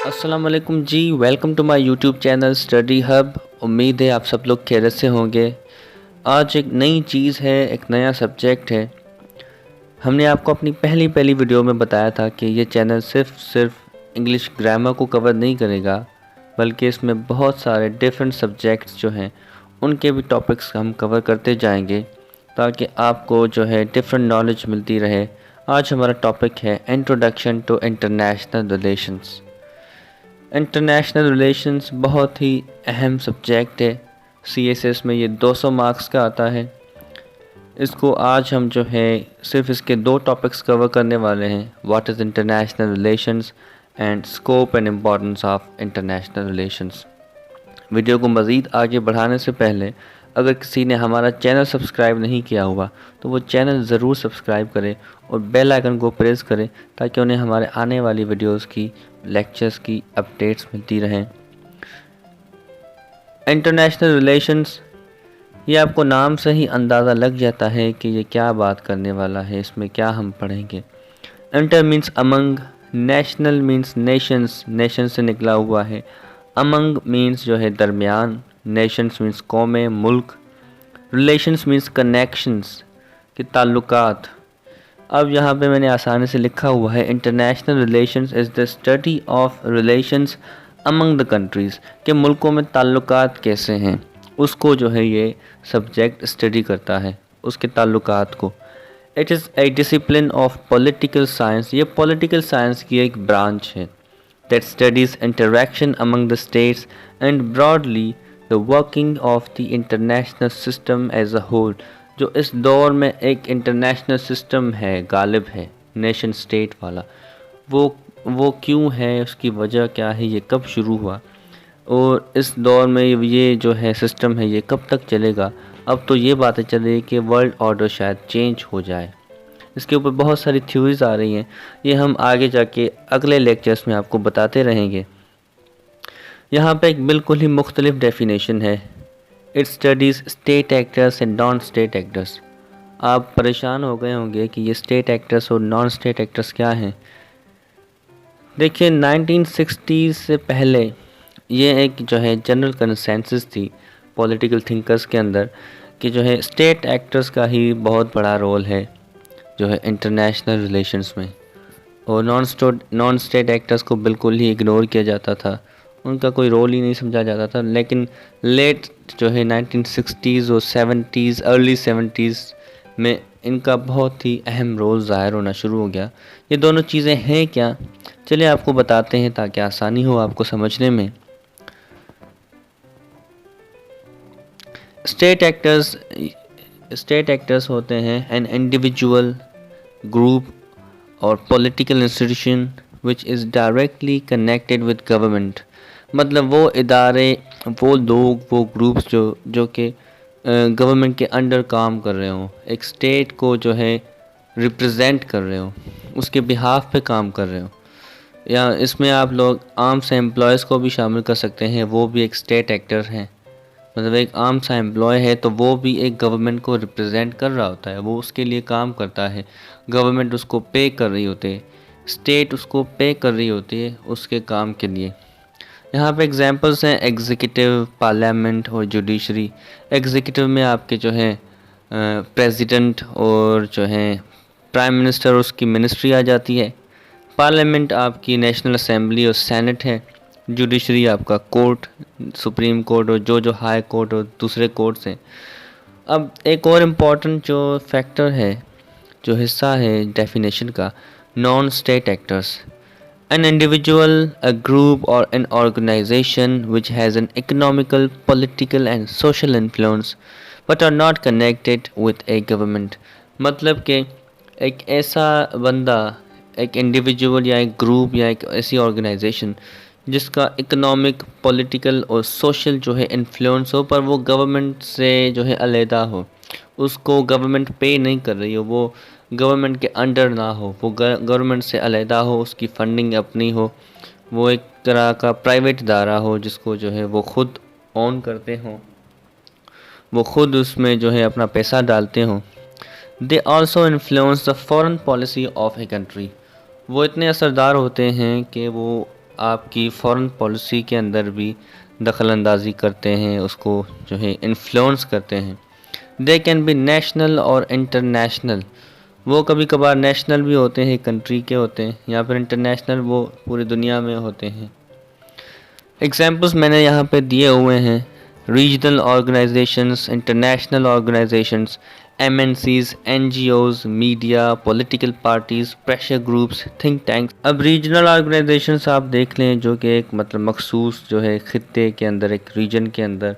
अस्सलाम वालेकुम जी। Welcome to my YouTube channel study hub. उम्मीद है आप सब लोग खैरियत से होंगे। आज एक नई चीज़ है, एक नया सब्जेक्ट है। हमने आपको अपनी पहली वीडियो में बताया था कि ये चैनल सिर्फ इंग्लिश ग्रामर को कवर नहीं करेगा, बल्कि इसमें बहुत सारे डिफरेंट सब्जेक्ट्स जो हैं उनके भी टॉपिक्स हम कवर करते जाएंगे, ताकि आपको जो है डिफरेंट नॉलेज मिलती रहे। आज हमारा टॉपिक है introduction to international relations. International relations बहुत ही अहम सब्जेक्ट है। सीएसएस में ये 200 मार्क्स का आता है। इसको आज हम जो है सिर्फ इसके दो टॉपिक्स कवर करने वाले हैं, what is international relations and scope and importance of international relations. Video को मज़ीद आगे बढ़ाने से पहले अगर किसी ने हमारा चैनल सब्सक्राइब नहीं किया हुआ तो वो चैनल ज़रूर सब्सक्राइब करें और बेल आइकन को प्रेस करें, ताकि उन्हें हमारे आने वाली वीडियोस की, लेक्चर्स की अपडेट्स मिलती रहें। इंटरनेशनल रिलेशंस, ये आपको नाम से ही अंदाज़ा लग जाता है कि ये क्या बात करने वाला है, इसमें क्या हम पढ़ेंगे। Inter means among, national means Nations, nation से निकला हुआ है। अमंग मीन्स जो है दरमियान, नेशंस मीन्स कौमें, मुल्क। रिलेशंस मीन्स कनेक्शंस, के ताल्लुकात। अब यहाँ पे मैंने आसानी से लिखा हुआ है, international relations is the study of relations among the countries, के मुल्कों में ताल्लुकात कैसे हैं, उसको जो है ये सब्जेक्ट स्टडी करता है, उसके ताल्लुकात को। It is a discipline of political science, ये पॉलिटिकल साइंस की एक ब्रांच है। That studies interaction among the states and broadly the working of the international system as a whole, जो इस दौर में एक इंटरनेशनल सिस्टम है, गालिब है, नेशन स्टेट वाला, वो क्यों है, उसकी वजह क्या है, ये कब शुरू हुआ और इस दौर में ये जो है सिस्टम है ये कब तक चलेगा। अब तो ये बातें चल रही है कि वर्ल्ड ऑर्डर शायद चेंज हो जाए। इसके ऊपर बहुत सारी थ्योरीज आ रही हैं, ये हम आगे जाके अगले लेक्चर्स में आपको बताते रहेंगे। यहाँ पे एक बिल्कुल ही मुख्तलिफ डेफिनेशन है, it studies state actors and non state actors. आप परेशान हो गए होंगे कि ये स्टेट एक्टर्स और नॉन स्टेट एक्टर्स क्या हैं। देखिए 1960s से पहले ये एक जो है जनरल कंसेंसस थी पॉलिटिकल थिंकर्स के अंदर कि जो है स्टेट एक्टर्स का ही बहुत बड़ा रोल है जो है इंटरनेशनल रिलेशंस में, और नॉन स्टेट एक्टर्स को बिल्कुल ही इग्नोर किया जाता था, उनका कोई रोल ही नहीं समझा जाता था। लेकिन लेट जो है 1960s और 70s, अर्ली 70s में इनका बहुत ही अहम रोल ज़ाहिर होना शुरू हो गया। ये दोनों चीज़ें हैं क्या, चलिए आपको बताते हैं ताकि आसानी हो आपको समझने में। स्टेट एक्टर्स होते हैं एन इंडिविजुअल, ग्रुप और political institution which is directly connected with government. मतलब वो इदारे, वो लोग, वो ग्रुप्स जो कि गवर्नमेंट के अंडर काम कर रहे हों, एक स्टेट को जो है रिप्रेजेंट कर रहे हो, उसके बिहाफ पे काम कर रहे हो। या इसमें आप लोग आम सा एम्प्लॉयज़ को भी शामिल कर सकते हैं, वो भी एक स्टेट एक्टर हैं। मतलब एक आम सा एम्प्लॉय है तो वो भी एक गवर्नमेंट को रिप्रेजेंट कर रहा होता है, वो उसके लिए काम करता है, गवर्नमेंट उसको पे कर रही होती है, स्टेट उसको पे कर रही होती है उसके काम के लिए। यहाँ पे एग्जांपल्स हैं एग्जीक्यूटिव, पार्लियामेंट और जुडिशरी। एग्जीक्यूटिव में आपके जो है प्रेसिडेंट और जो है प्राइम मिनिस्टर, उसकी मिनिस्ट्री आ जाती है। पार्लियामेंट आपकी नेशनल असेंबली और सेनेट है। जुडिशरी आपका कोर्ट, सुप्रीम कोर्ट और जो हाई कोर्ट और दूसरे कोर्ट्स हैं। अब एक और इम्पॉर्टेंट जो फैक्टर है, जो हिस्सा है डेफिनेशन का, non state actors, an individual, a group or an organization which has an economical, political and social influence but are not connected with a government। मतलब कि एक ऐसा बंदा, एक इंडिविजुअल या एक ग्रुप या एक ऐसी ऑर्गेनाइजेशन जिसका इकोनॉमिक, पॉलिटिकल और सोशल जो है इन्फ्लुएंस हो, पर वो गवर्नमेंट से जो है अलहदा हो, उसको गवर्नमेंट पे नहीं कर रही हो, वो गवर्नमेंट के अंडर ना हो, वो गवर्नमेंट से अलहदा हो, उसकी फंडिंग अपनी हो, वो एक तरह का प्राइवेट इदारा हो जिसको जो है वो खुद ऑन करते हों, वो खुद उसमें जो है अपना पैसा डालते हों। They also influence the foreign policy of a country, वो इतने असरदार होते हैं कि वो आपकी फॉरेन पॉलिसी के अंदर भी दखल अंदाज़ी करते हैं, उसको जो है इन्फ्लुएंस करते हैं। दे कैन बी नेशनल और इंटरनेशनल। वो कभी कभार नेशनल भी होते हैं, कंट्री के होते हैं, या फिर इंटरनेशनल, वो पूरी दुनिया में होते हैं। एग्जाम्पल्स मैंने यहाँ पे दिए हुए हैं। Regional organisations, international organisations, MNCs, NGOs, media, political parties, pressure groups, think tanks. अब रीजनल ऑर्गेनाइजेशंस आप देख लें, जो कि एक मतलब मखसूस जो है खित्ते के अंदर, एक रीजन के अंदर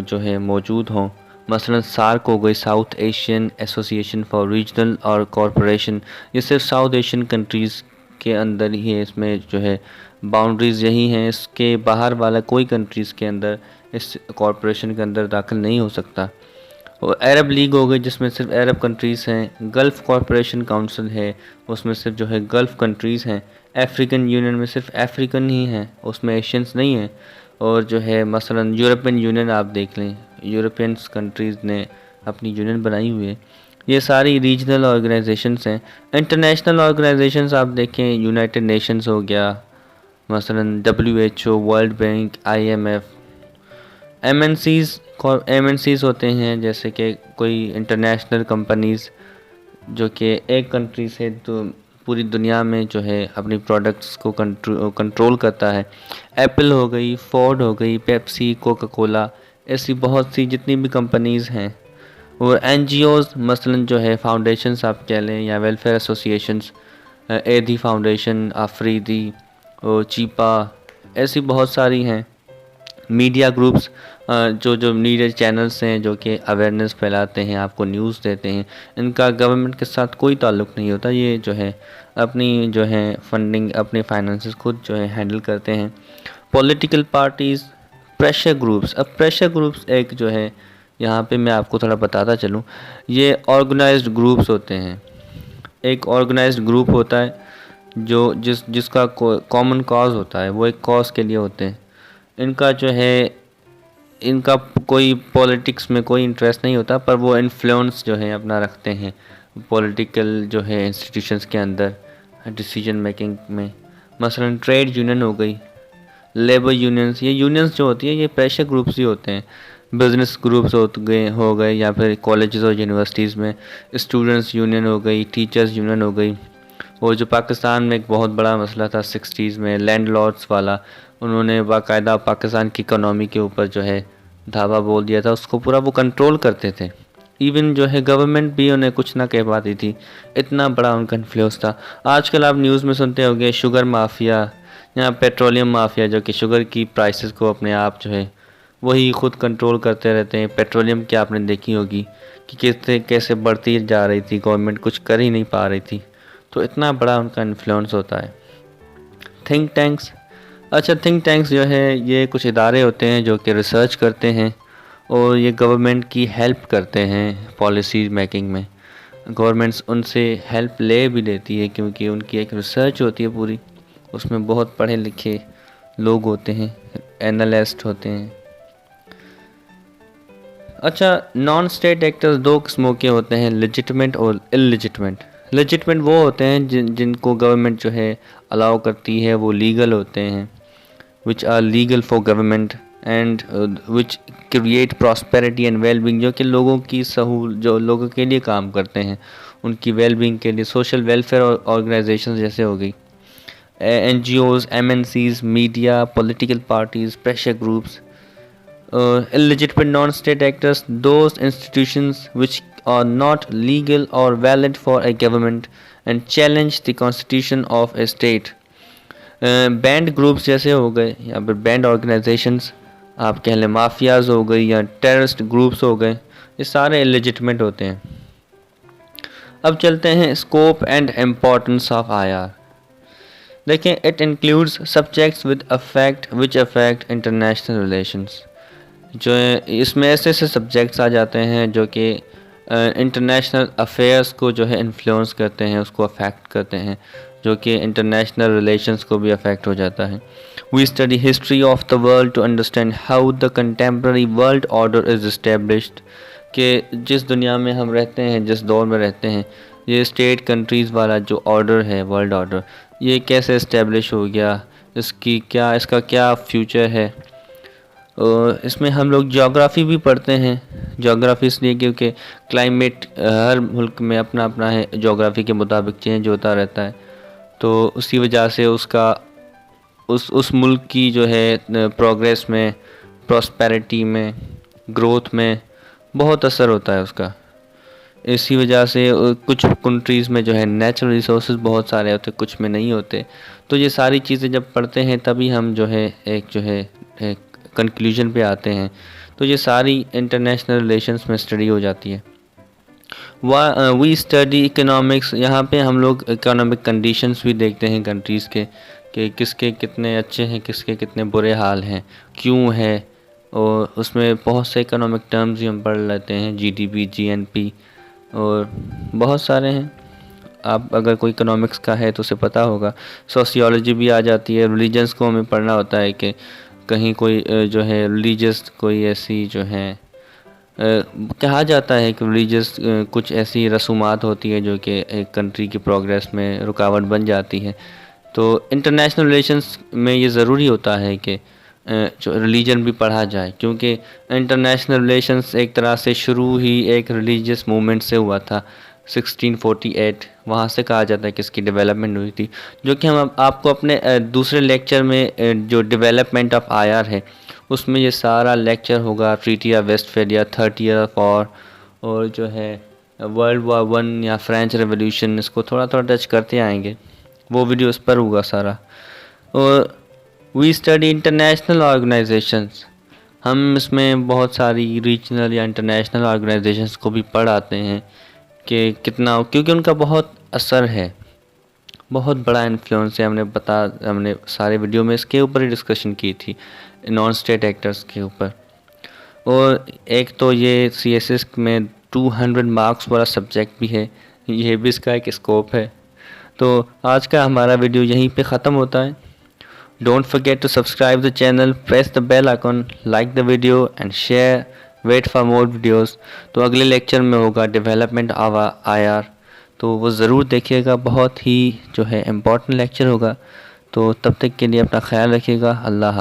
जो है मौजूद हों। मसलन सार्क हो गई, south Asian association for regional और कॉरपोरेशन। ये सिर्फ साउथ एशियन कंट्रीज़ के अंदर ही है, इसमें जो है बाउंड्रीज़ यही हैं, इसके बाहर वाला कोई कंट्रीज़ के अंदर इस कॉरपोरेशन के अंदर दाखिल नहीं हो सकता। और अरब लीग हो गई, जिसमें सिर्फ अरब कंट्रीज़ हैं। गल्फ़ कॉरपोरेशन काउंसिल है, उसमें सिर्फ जो है गल्फ़ कंट्रीज़ हैं। अफ्रीकन यूनियन में सिर्फ अफ्रीकन ही हैं, उसमें एशियंस नहीं हैं। और जो है मसलन यूरोपियन यूनियन आप देख लें, यूरोपियंस कंट्रीज़ ने अपनी यूनियन बनाई हुई है। ये सारी रीजनल ऑर्गेनाइजेशंस हैं। इंटरनेशनल ऑर्गेनाइजेशंस आप देखें, यूनाइटेड नेशंस हो गया, मसलन WHO, world bank, IMF। MNCs होते हैं जैसे कि कोई इंटरनेशनल कंपनीज़ जो कि एक कंट्री से तो पूरी दुनिया में जो है अपनी प्रोडक्ट्स को कंट्रोल करता है। एप्पल हो गई, फोर्ड हो गई, पेप्सी, कोका कोला, ऐसी बहुत सी जितनी भी कंपनीज़ हैं। और NGOs मसलन जो है फाउंडेशंस आप कह लें, या वेलफेयर एसोसिएशंस, एदी फाउंडेशन, आफरीदी और चीपा, ऐसी बहुत सारी हैं। मीडिया ग्रुप्स, जो मीडिया चैनल्स हैं जो कि अवेयरनेस फैलाते हैं, आपको न्यूज़ देते हैं, इनका गवर्नमेंट के साथ कोई ताल्लुक़ नहीं होता। ये जो है अपनी जो है फंडिंग, अपने फाइनेंसेस खुद जो है हैंडल करते हैं। Political parties, pressure groups. अब प्रेशर ग्रुप्स एक जो है, यहाँ पे मैं आपको थोड़ा बताता चलूँ, ये ऑर्गेनाइज्ड ग्रुप्स होते हैं। एक ऑर्गेनाइज्ड ग्रुप होता है जो जिसका कॉमन कॉज होता है, वो एक कॉज के लिए होते हैं। इनका जो है, इनका कोई पॉलिटिक्स में कोई इंटरेस्ट नहीं होता, पर वो इन्फ्लुएंस जो है अपना रखते हैं पॉलिटिकल जो है इंस्टीट्यूशंस के अंदर, डिसीजन मेकिंग में। मसलन ट्रेड यूनियन हो गई, लेबर यूनियंस। ये यूनियंस जो होती है ये प्रेशर ग्रुप्स ही होते हैं। बिजनेस ग्रुप्स हो गए, या फिर कॉलेजेस और यूनिवर्सिटीज़ में स्टूडेंट्स यूनियन हो गई, टीचर्स यूनियन हो गई। और जो पाकिस्तान में एक बहुत बड़ा मसला था 60s में, लैंडलॉर्ड्स वाला, उन्होंने बाकायदा पाकिस्तान की इकोनॉमी के ऊपर जो है धावा बोल दिया था, उसको पूरा वो कंट्रोल करते थे। इवन जो है गवर्नमेंट भी उन्हें कुछ ना कह पाती थी, इतना बड़ा उनका इन्फ्लुएंस था। आजकल आप न्यूज़ में सुनते होंगे शुगर माफिया या पेट्रोलियम माफिया, जो कि शुगर की प्राइसेस को अपने आप जो है वही खुद कंट्रोल करते रहते हैं। पेट्रोलियम की आपने देखी होगी कि कैसे बढ़ती जा रही थी, गवर्नमेंट कुछ कर ही नहीं पा रही थी। तो इतना बड़ा उनका इन्फ्लुएंस होता है। Think tanks. अच्छा, थिंक टैंक्स जो है ये कुछ इदारे होते हैं जो कि रिसर्च करते हैं और ये गवर्नमेंट की हेल्प करते हैं पॉलिसी मेकिंग में। गवर्नमेंट्स उनसे हेल्प ले भी लेती है क्योंकि उनकी एक रिसर्च होती है पूरी, उसमें बहुत पढ़े लिखे लोग होते हैं, एनालिस्ट होते हैं। अच्छा, नॉन स्टेट एक्टर्स दो किस्मों के होते हैं, लेजिटिमेट और इललेजिटिमेट। लेजिटिमेट वो होते हैं जिनको गवर्नमेंट जो है अलाउ करती है, वो लीगल होते हैं, which are legal for government and which create prosperity and wellbeing, जो कि लोगों की जो लोगों के लिए काम करते हैं, उनकी वेलबींग के लिए। सोशल वेलफेयर ऑर्गेनाइजेशन जैसे हो गई NGOs, MNCs, media, political parties, pressure groups. illegitimate non-state actors, those institutions which are not legal or valid for a government and challenge the constitution of a state. Band groups जैसे हो गए, या फिर band organisations आप कह लें, mafias हो गई या टेररिस्ट ग्रुप्स हो गए, ये सारे इलेजिटमेट होते हैं। अब चलते हैं scope and importance of IR। देखें, it includes subjects with affect which affect international relations. जो इसमें ऐसे ऐसे सब्जेक्ट्स आ जाते हैं जो कि इंटरनेशनल अफेयर्स को जो है इन्फ्लुएंस करते हैं, उसको अफेक्ट करते हैं, जो कि इंटरनेशनल रिलेशंस को भी अफेक्ट हो जाता है। We study history of the world to understand how the contemporary world order is established, कि जिस दुनिया में हम रहते हैं, जिस दौर में रहते हैं, ये स्टेट कंट्रीज़ वाला जो ऑर्डर है, वर्ल्ड ऑर्डर, ये कैसे इस्टेब्लिश हो गया, इसका क्या फ्यूचर है। और इसमें हम लोग ज्योग्राफ़ी भी पढ़ते हैं। ज्योग्राफ़ी इसलिए क्योंकि क्लाइमेट हर मुल्क में अपना अपना है, ज्योग्राफ़ी के मुताबिक चेंज होता रहता है। तो उसी वजह से उसका उस मुल्क की जो है प्रोग्रेस में, प्रॉस्पेरिटी में, ग्रोथ में बहुत असर होता है उसका। इसी वजह से कुछ कंट्रीज़ में जो है नेचुरल रिसोर्स बहुत सारे होते, कुछ में नहीं होते। तो ये सारी चीज़ें जब पढ़ते हैं तभी हम जो है एक कंक्लूजन पे आते हैं। तो ये सारी इंटरनेशनल रिलेशंस में स्टडी हो जाती है। वी स्टडी इकोनॉमिक्स, यहाँ पे हम लोग इकोनॉमिक कंडीशंस भी देखते हैं कंट्रीज़ के, कि किसके कितने अच्छे हैं, किसके कितने बुरे हाल हैं, क्यों है। और उसमें बहुत से इकोनॉमिक टर्म्स भी हम पढ़ लेते हैं, जीडीपी, जीएनपी और बहुत सारे हैं। आप अगर कोई इकोनॉमिक्स का है तो उसे पता होगा। सोशियोलॉजी भी आ जाती है। रिलीजन्स को हमें पढ़ना होता है कि कहीं कोई जो है रिलीजियस कोई ऐसी जो है कहा जाता है कि रिलीजियस कुछ ऐसी रसूमात होती है जो कि एक कंट्री की प्रोग्रेस में रुकावट बन जाती है। तो इंटरनेशनल रिलेशंस में ये ज़रूरी होता है कि जो रिलीजन भी पढ़ा जाए, क्योंकि इंटरनेशनल रिलेशंस एक तरह से शुरू ही एक रिलीजियस मूवमेंट से हुआ था 1648। वहाँ से कहा जाता है कि इसकी डेवलपमेंट हुई थी, जो कि हम आपको अपने दूसरे लेक्चर में जो डेवलपमेंट ऑफ आईआर है उसमें ये सारा लेक्चर होगा। Treaty of Westphalia, 30 year of war, और जो है वर्ल्ड वॉर 1 या फ्रेंच रेवोल्यूशन, इसको थोड़ा थोड़ा टच करते आएंगे। वो वीडियो उस पर होगा सारा। और वी स्टडी इंटरनेशनल ऑर्गेनाइजेशंस, हम इसमें बहुत सारी रीजनल या इंटरनेशनल ऑर्गेनाइजेशंस को भी पढ़ आते हैं कि कितना, क्योंकि उनका बहुत असर है, बहुत बड़ा इन्फ्लुएंस है। हमने सारे वीडियो में इसके ऊपर ही डिस्कशन की थी, नॉन स्टेट एक्टर्स के ऊपर। और एक तो ये सीएसएस में 200 मार्क्स वाला सब्जेक्ट भी है, ये भी इसका एक स्कोप है। तो आज का हमारा वीडियो यहीं पे ख़त्म होता है। Don't forget to subscribe the channel, press the bell icon, like the video and share, wait for more videos. तो अगले लेक्चर में होगा डेवलपमेंट ऑफ आईआर, तो वो ज़रूर देखिएगा, बहुत ही जो है इम्पोर्टेंट लेक्चर होगा। तो तब तक के लिए अपना ख्याल रखिएगा। अल्लाह हाफ़िज़।